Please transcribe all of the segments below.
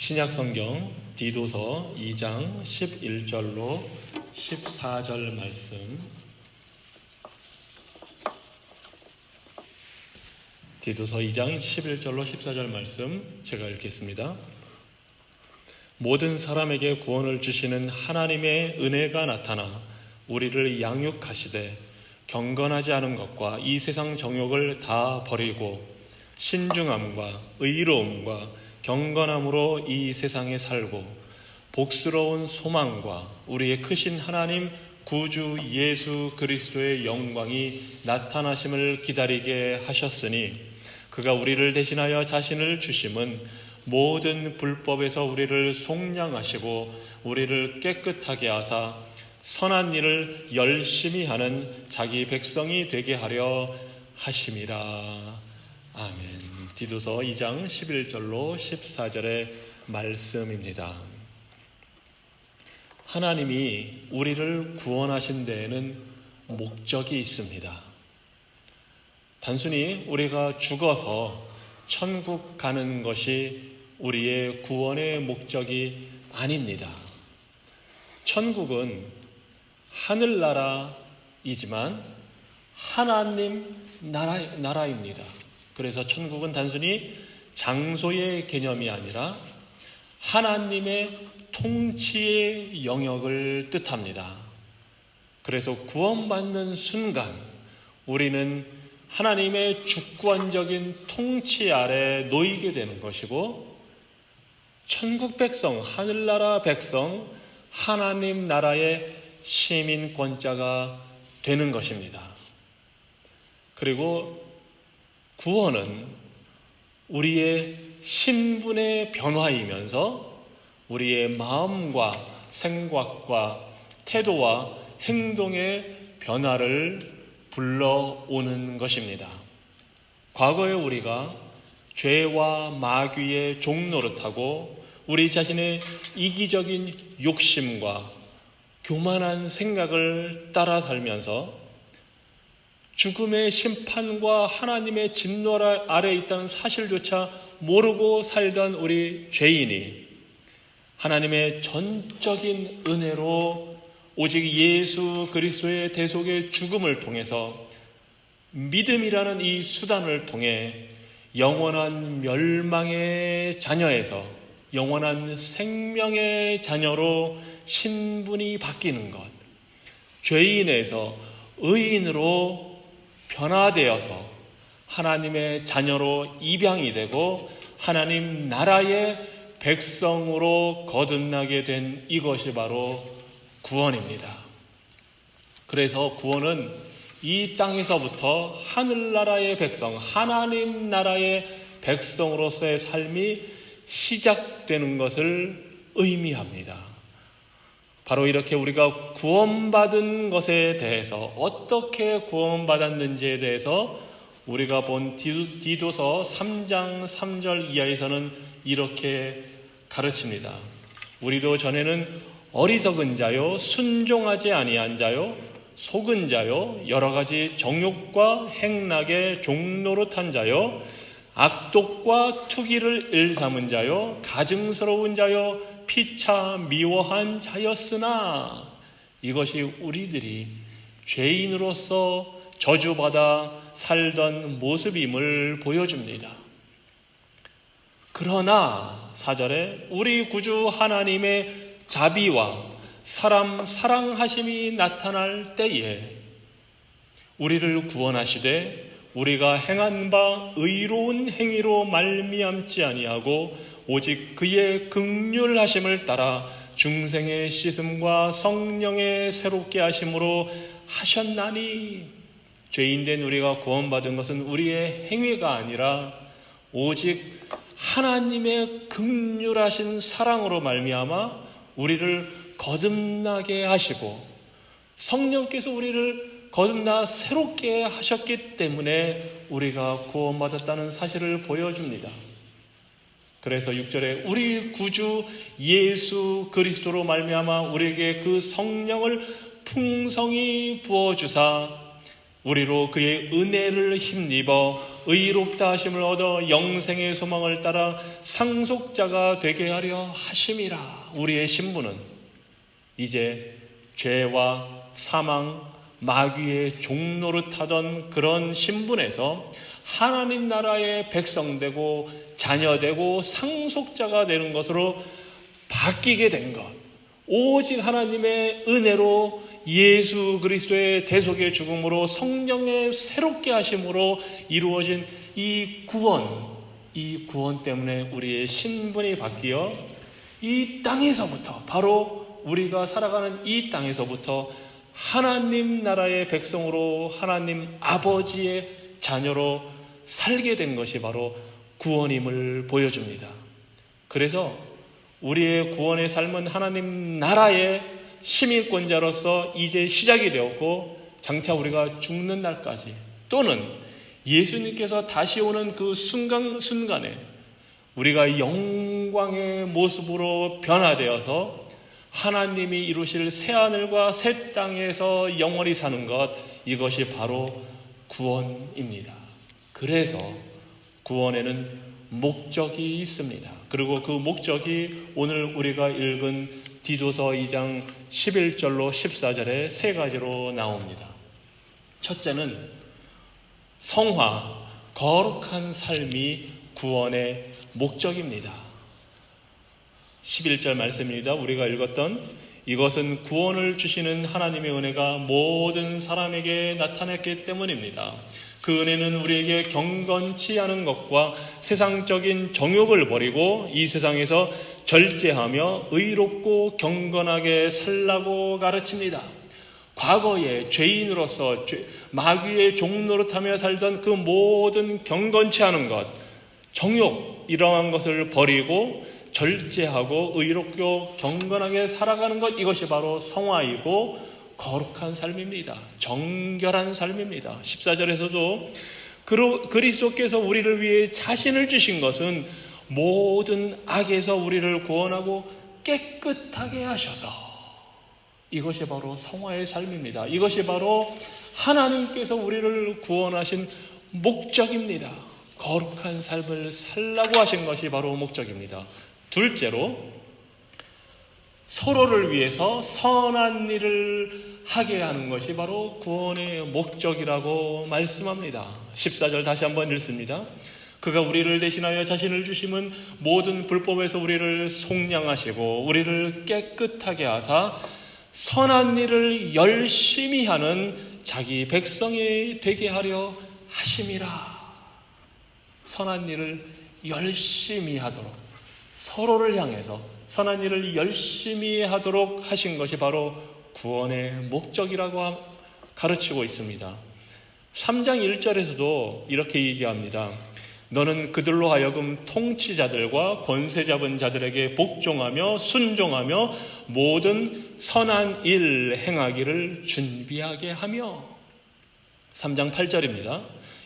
신약성경 디도서 2장 11절로 14절 말씀, 디도서 2장 11절로 14절 말씀 제가 읽겠습니다. 모든 사람에게 구원을 주시는 하나님의 은혜가 나타나 우리를 양육하시되 경건하지 않은 것과 이 세상 정욕을 다 버리고 신중함과 의로움과 경건함으로 이 세상에 살고 복스러운 소망과 우리의 크신 하나님 구주 예수 그리스도의 영광이 나타나심을 기다리게 하셨으니 그가 우리를 대신하여 자신을 주심은 모든 불법에서 우리를 속량하시고 우리를 깨끗하게 하사 선한 일을 열심히 하는 자기 백성이 되게 하려 하심이라. 아멘. 디도서 2장 11절로 14절의 말씀입니다. 하나님이 우리를 구원하신 데에는 목적이 있습니다. 단순히 우리가 죽어서 천국 가는 것이 우리의 구원의 목적이 아닙니다. 천국은 하늘나라이지만 하나님 나라입니다. 그래서 천국은 단순히 장소의 개념이 아니라 하나님의 통치의 영역을 뜻합니다. 그래서 구원받는 순간 우리는 하나님의 주권적인 통치 아래 놓이게 되는 것이고, 천국 백성, 하늘나라 백성, 하나님 나라의 시민권자가 되는 것입니다. 그리고 구원은 우리의 신분의 변화이면서 우리의 마음과 생각과 태도와 행동의 변화를 불러오는 것입니다. 과거에 우리가 죄와 마귀의 종노릇하고 우리 자신의 이기적인 욕심과 교만한 생각을 따라 살면서 죽음의 심판과 하나님의 진노 아래 있다는 사실조차 모르고 살던 우리 죄인이 하나님의 전적인 은혜로 오직 예수 그리스도의 대속의 죽음을 통해서 믿음이라는 이 수단을 통해 영원한 멸망의 자녀에서 영원한 생명의 자녀로 신분이 바뀌는 것, 죄인에서 의인으로 변화되어서 하나님의 자녀로 입양이 되고 하나님 나라의 백성으로 거듭나게 된 이것이 바로 구원입니다. 그래서 구원은 이 땅에서부터 하늘나라의 백성, 하나님 나라의 백성으로서의 삶이 시작되는 것을 의미합니다. 바로 이렇게 우리가 구원받은 것에 대해서, 어떻게 구원받았는지에 대해서 우리가 본 디도서 3장 3절 이하에서는 이렇게 가르칩니다. 우리도 전에는 어리석은 자요, 순종하지 아니한 자요, 속은 자요, 여러 가지 정욕과 행락에 종노릇한 자요, 악독과 투기를 일삼은 자요, 가증스러운 자요, 피차 미워한 자였으나, 이것이 우리들이 죄인으로서 저주받아 살던 모습임을 보여줍니다. 그러나 4절에 우리 구주 하나님의 자비와 사람 사랑하심이 나타날 때에 우리를 구원하시되 우리가 행한 바 의로운 행위로 말미암지 아니하고 오직 그의 긍휼하심을 따라 중생의 씻음과 성령의 새롭게 하심으로 하셨나니, 죄인된 우리가 구원받은 것은 우리의 행위가 아니라 오직 하나님의 긍휼하신 사랑으로 말미암아 우리를 거듭나게 하시고 성령께서 우리를 거듭나 새롭게 하셨기 때문에 우리가 구원받았다는 사실을 보여줍니다. 그래서 6절에 우리 구주 예수 그리스도로 말미암아 우리에게 그 성령을 풍성히 부어주사 우리로 그의 은혜를 힘입어 의롭다 하심을 얻어 영생의 소망을 따라 상속자가 되게 하려 하심이라. 우리의 신분은 이제 죄와 사망, 마귀의 종노릇하던 그런 신분에서 하나님 나라의 백성되고 자녀되고 상속자가 되는 것으로 바뀌게 된 것. 오직 하나님의 은혜로 예수 그리스도의 대속의 죽음으로 성령의 새롭게 하심으로 이루어진 이 구원 때문에 우리의 신분이 바뀌어 이 땅에서부터, 바로 우리가 살아가는 이 땅에서부터 하나님 나라의 백성으로 하나님 아버지의 자녀로 살게 된 것이 바로 구원임을 보여줍니다. 그래서 우리의 구원의 삶은 하나님 나라의 시민권자로서 이제 시작이 되었고, 장차 우리가 죽는 날까지, 또는 예수님께서 다시 오는 그 순간에 우리가 영광의 모습으로 변화되어서 하나님이 이루실 새하늘과 새 땅에서 영원히 사는 것, 이것이 바로 구원입니다. 그래서 구원에는 목적이 있습니다. 그리고 그 목적이 오늘 우리가 읽은 디도서 2장 11절로 14절에 세 가지로 나옵니다. 첫째는 성화, 거룩한 삶이 구원의 목적입니다. 11절 말씀입니다. 우리가 읽었던 이것은 구원을 주시는 하나님의 은혜가 모든 사람에게 나타났기 때문입니다. 그 은혜는 우리에게 경건치 않은 것과 세상적인 정욕을 버리고 이 세상에서 절제하며 의롭고 경건하게 살라고 가르칩니다. 과거에 죄인으로서 마귀의 종노릇하며 살던 그 모든 경건치 않은 것, 정욕, 이러한 것을 버리고 절제하고 의롭고 경건하게 살아가는 것, 이것이 바로 성화이고 거룩한 삶입니다. 정결한 삶입니다. 14절에서도 그리스도께서 우리를 위해 자신을 주신 것은 모든 악에서 우리를 구원하고 깨끗하게 하셔서, 이것이 바로 성화의 삶입니다. 이것이 바로 하나님께서 우리를 구원하신 목적입니다. 거룩한 삶을 살라고 하신 것이 바로 목적입니다. 둘째로, 서로를 위해서 선한 일을 하게 하는 것이 바로 구원의 목적이라고 말씀합니다. 14절 다시 한번 읽습니다. 그가 우리를 대신하여 자신을 주심은 모든 불법에서 우리를 속량하시고 우리를 깨끗하게 하사 선한 일을 열심히 하는 자기 백성이 되게 하려 하심이라. 선한 일을 열심히 하도록, 서로를 향해서 선한 일을 열심히 하도록 하신 것이 바로 구원의 목적이라고 가르치고 있습니다. 3장 1절에서도 이렇게 얘기합니다. 너는 그들로 하여금 통치자들과 권세 잡은 자들에게 복종하며 순종하며 모든 선한 일 행하기를 준비하게 하며. 3장 8절입니다.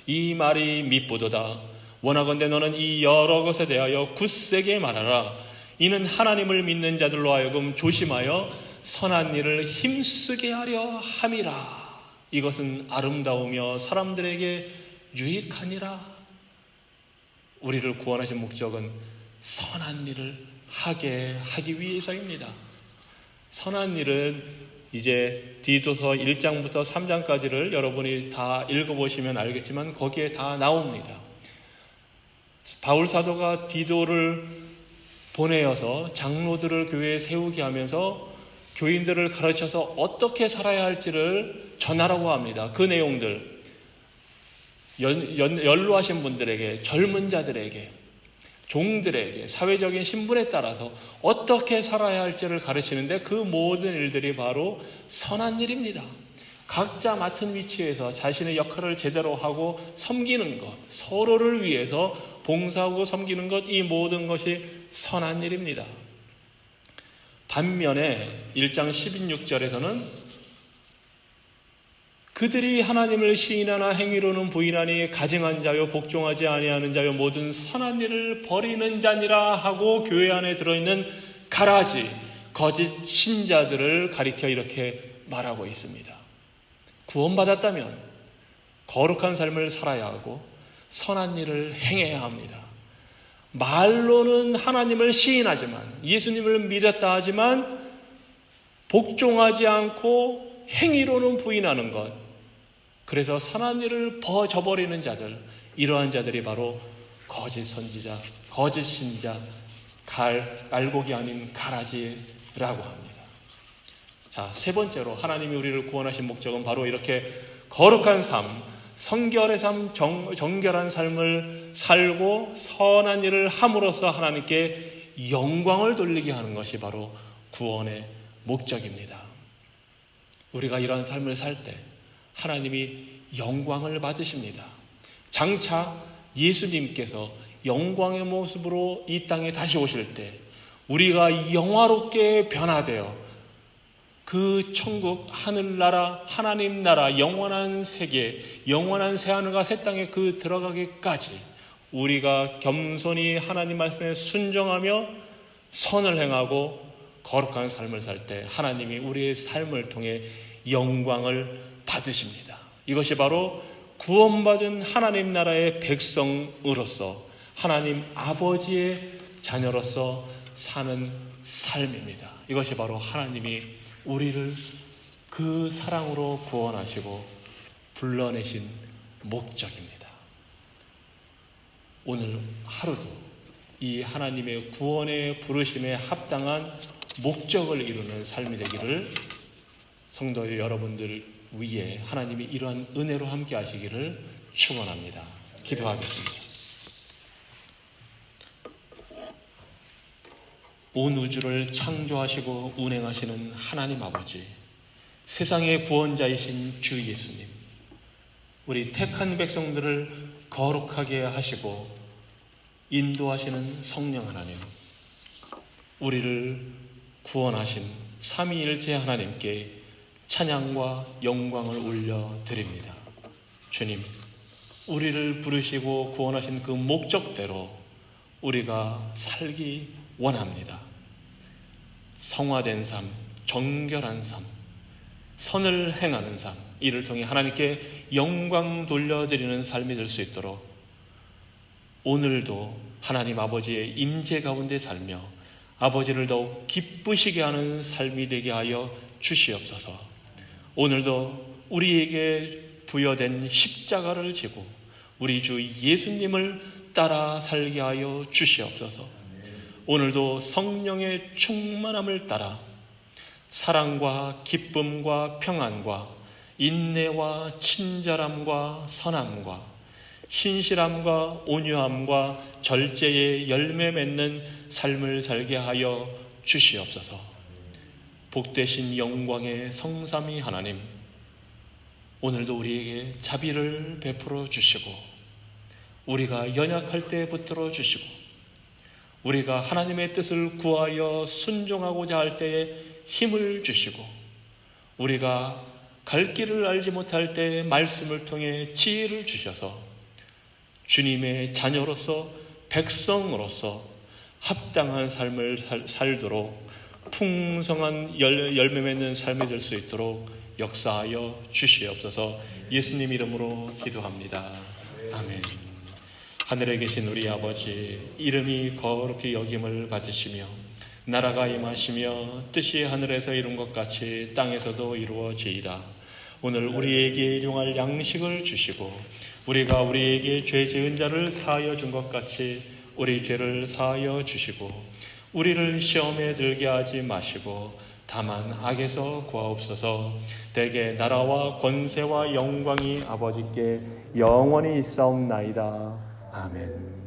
이 말이 밉보도다. 원하건대 너는 이 여러 것에 대하여 굳세게 말하라. 이는 하나님을 믿는 자들로 하여금 조심하여 선한 일을 힘쓰게 하려 함이라. 이것은 아름다우며 사람들에게 유익하니라. 우리를 구원하신 목적은 선한 일을 하기 위해서입니다. 선한 일은 이제 디도서 1장부터 3장까지를 여러분이 다 읽어보시면 알겠지만 거기에 다 나옵니다. 바울 사도가 디도를 보내어서 장로들을 교회에 세우게 하면서 교인들을 가르쳐서 어떻게 살아야 할지를 전하라고 합니다. 그 내용들, 연로하신 분들에게, 젊은 자들에게, 종들에게, 사회적인 신분에 따라서 어떻게 살아야 할지를 가르치는데, 그 모든 일들이 바로 선한 일입니다. 각자 맡은 위치에서 자신의 역할을 제대로 하고 섬기는 것, 서로를 위해서 봉사하고 섬기는 것, 이 모든 것이 선한 일입니다. 반면에 1장 16절에서는 그들이 하나님을 시인하나 행위로는 부인하니 가증한 자요 복종하지 아니하는 자요 모든 선한 일을 버리는 자니라 하고 교회 안에 들어있는 가라지 거짓 신자들을 가리켜 이렇게 말하고 있습니다. 구원받았다면 거룩한 삶을 살아야 하고 선한 일을 행해야 합니다. 말로는 하나님을 시인하지만, 예수님을 믿었다 하지만 복종하지 않고 행위로는 부인하는 것, 그래서 선한 일을 저버리는 자들, 이러한 자들이 바로 거짓 선지자, 거짓 신자, 알곡이 아닌 가라지라고 합니다. 자, 세 번째로 하나님이 우리를 구원하신 목적은 바로 이렇게 거룩한 삶, 성결의 삶, 정결한 삶을 살고 선한 일을 함으로써 하나님께 영광을 돌리게 하는 것이 바로 구원의 목적입니다. 우리가 이러한 삶을 살 때 하나님이 영광을 받으십니다. 장차 예수님께서 영광의 모습으로 이 땅에 다시 오실 때 우리가 영화롭게 변화되어 그 천국, 하늘나라, 하나님 나라, 영원한 세계, 영원한 새하늘과 새 땅에 그 들어가기까지 우리가 겸손히 하나님 말씀에 순종하며 선을 행하고 거룩한 삶을 살 때 하나님이 우리의 삶을 통해 영광을 받으십니다. 이것이 바로 구원받은 하나님 나라의 백성으로서 하나님 아버지의 자녀로서 사는 삶입니다. 이것이 바로 하나님이 우리를 그 사랑으로 구원하시고 불러내신 목적입니다. 오늘 하루도 이 하나님의 구원의 부르심에 합당한 목적을 이루는 삶이 되기를 성도 여러분들 위에 하나님이 이러한 은혜로 함께 하시기를 축원합니다. 기도하겠습니다. 온 우주를 창조하시고 운행하시는 하나님 아버지, 세상의 구원자이신 주 예수님, 우리 택한 백성들을 거룩하게 하시고 인도하시는 성령 하나님, 우리를 구원하신 삼위일체 하나님께 찬양과 영광을 올려드립니다. 주님, 우리를 부르시고 구원하신 그 목적대로 우리가 살기 원합니다. 성화된 삶, 정결한 삶, 선을 행하는 삶, 이를 통해 하나님께 영광 돌려드리는 삶이 될 수 있도록 오늘도 하나님 아버지의 임재 가운데 살며 아버지를 더욱 기쁘시게 하는 삶이 되게 하여 주시옵소서. 오늘도 우리에게 부여된 십자가를 지고 우리 주 예수님을 따라 살게 하여 주시옵소서. 오늘도 성령의 충만함을 따라 사랑과 기쁨과 평안과 인내와 친절함과 선함과 신실함과 온유함과 절제의 열매 맺는 삶을 살게 하여 주시옵소서. 복되신 영광의 성삼위 하나님, 오늘도 우리에게 자비를 베풀어 주시고 우리가 연약할 때 붙들어 주시고 우리가 하나님의 뜻을 구하여 순종하고자 할 때에 힘을 주시고 우리가 갈 길을 알지 못할 때에 말씀을 통해 지혜를 주셔서 주님의 자녀로서 백성으로서 합당한 삶을 살도록 풍성한 열매 맺는 삶이 될 수 있도록 역사하여 주시옵소서. 예수님 이름으로 기도합니다. 아멘. 하늘에 계신 우리 아버지, 이름이 거룩히 여김을 받으시며 나라가 임하시며 뜻이 하늘에서 이룬 것 같이 땅에서도 이루어지이다. 오늘 우리에게 일용할 양식을 주시고 우리가 우리에게 죄 지은 자를 사하여 준 것 같이 우리 죄를 사하여 주시고 우리를 시험에 들게 하지 마시고 다만 악에서 구하옵소서. 대개 나라와 권세와 영광이 아버지께 영원히 있사옵나이다. 아멘.